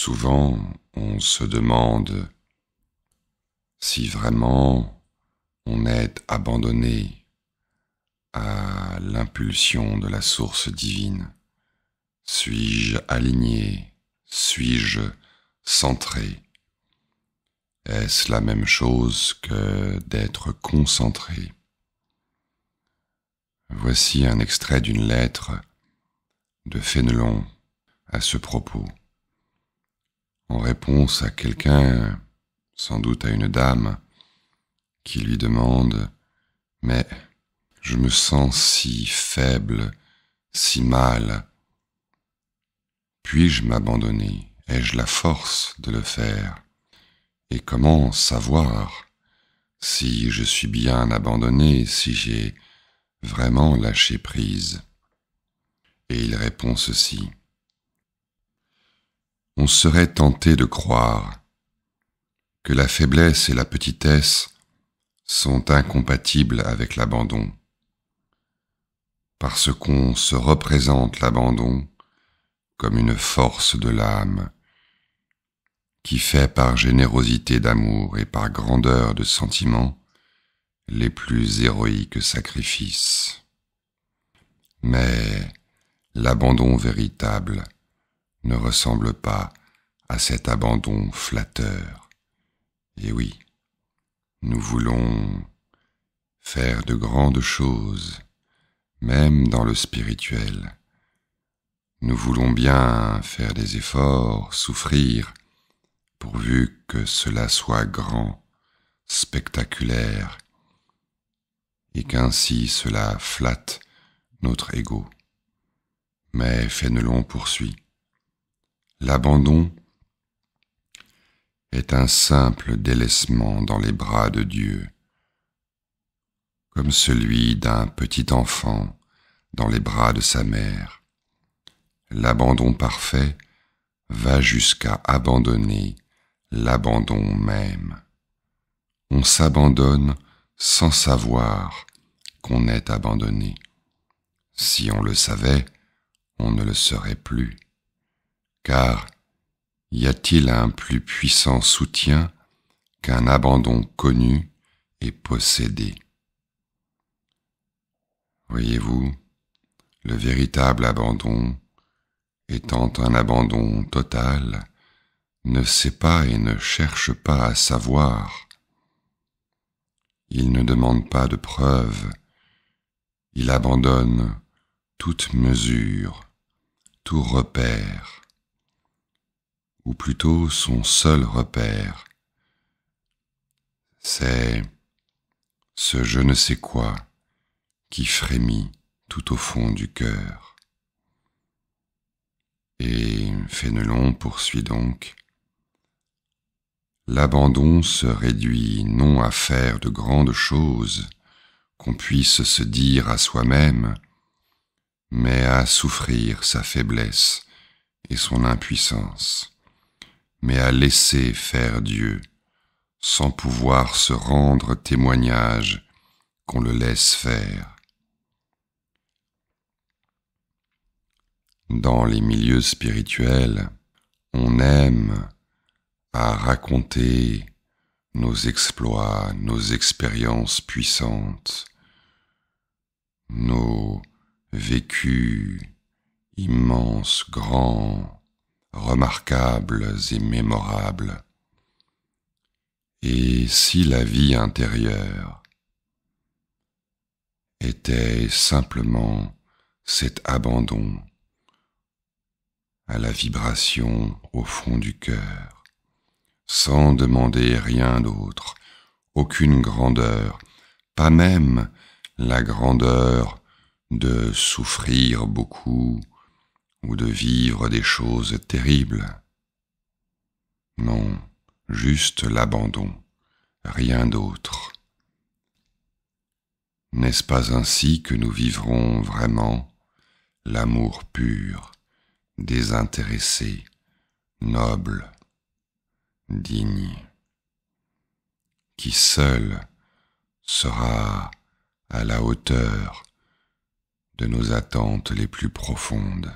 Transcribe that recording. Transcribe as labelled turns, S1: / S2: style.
S1: Souvent, on se demande si vraiment on est abandonné à l'impulsion de la source divine. Suis-je aligné? Suis-je centré? Est-ce la même chose que d'être concentré? Voici un extrait d'une lettre de Fénelon à ce propos. En réponse à quelqu'un, sans doute à une dame, qui lui demande « Mais je me sens si faible, si mal. Puis-je m'abandonner? Ai-je la force de le faire? Et comment savoir si je suis bien abandonné, si j'ai vraiment lâché prise ?» Et il répond ceci. On serait tenté de croire que la faiblesse et la petitesse sont incompatibles avec l'abandon, parce qu'on se représente l'abandon comme une force de l'âme qui fait par générosité d'amour et par grandeur de sentiment les plus héroïques sacrifices. Mais l'abandon véritable ne ressemble pas à cet abandon flatteur. Et oui, nous voulons faire de grandes choses, même dans le spirituel. Nous voulons bien faire des efforts, souffrir, pourvu que cela soit grand, spectaculaire, et qu'ainsi cela flatte notre ego. Mais Fénelon poursuit. L'abandon est un simple délaissement dans les bras de Dieu, comme celui d'un petit enfant dans les bras de sa mère. L'abandon parfait va jusqu'à abandonner l'abandon même. On s'abandonne sans savoir qu'on est abandonné. Si on le savait, on ne le serait plus. Car y a-t-il un plus puissant soutien qu'un abandon connu et possédé? Voyez-vous, le véritable abandon, étant un abandon total, ne sait pas et ne cherche pas à savoir. Il ne demande pas de preuves, il abandonne toute mesure, tout repère, ou plutôt son seul repère, c'est ce je ne sais quoi qui frémit tout au fond du cœur. Et Fénelon poursuit donc. L'abandon se réduit non à faire de grandes choses qu'on puisse se dire à soi-même, mais à souffrir sa faiblesse et son impuissance, mais à laisser faire Dieu, sans pouvoir se rendre témoignage qu'on le laisse faire. Dans les milieux spirituels, on aime à raconter nos exploits, nos expériences puissantes, nos vécus immenses, grands, remarquables et mémorables. Et si la vie intérieure était simplement cet abandon à la vibration au fond du cœur, sans demander rien d'autre, aucune grandeur, pas même la grandeur de souffrir beaucoup ou de vivre des choses terribles. Non, juste l'abandon, rien d'autre. N'est-ce pas ainsi que nous vivrons vraiment l'amour pur, désintéressé, noble, digne, qui seul sera à la hauteur de nos attentes les plus profondes?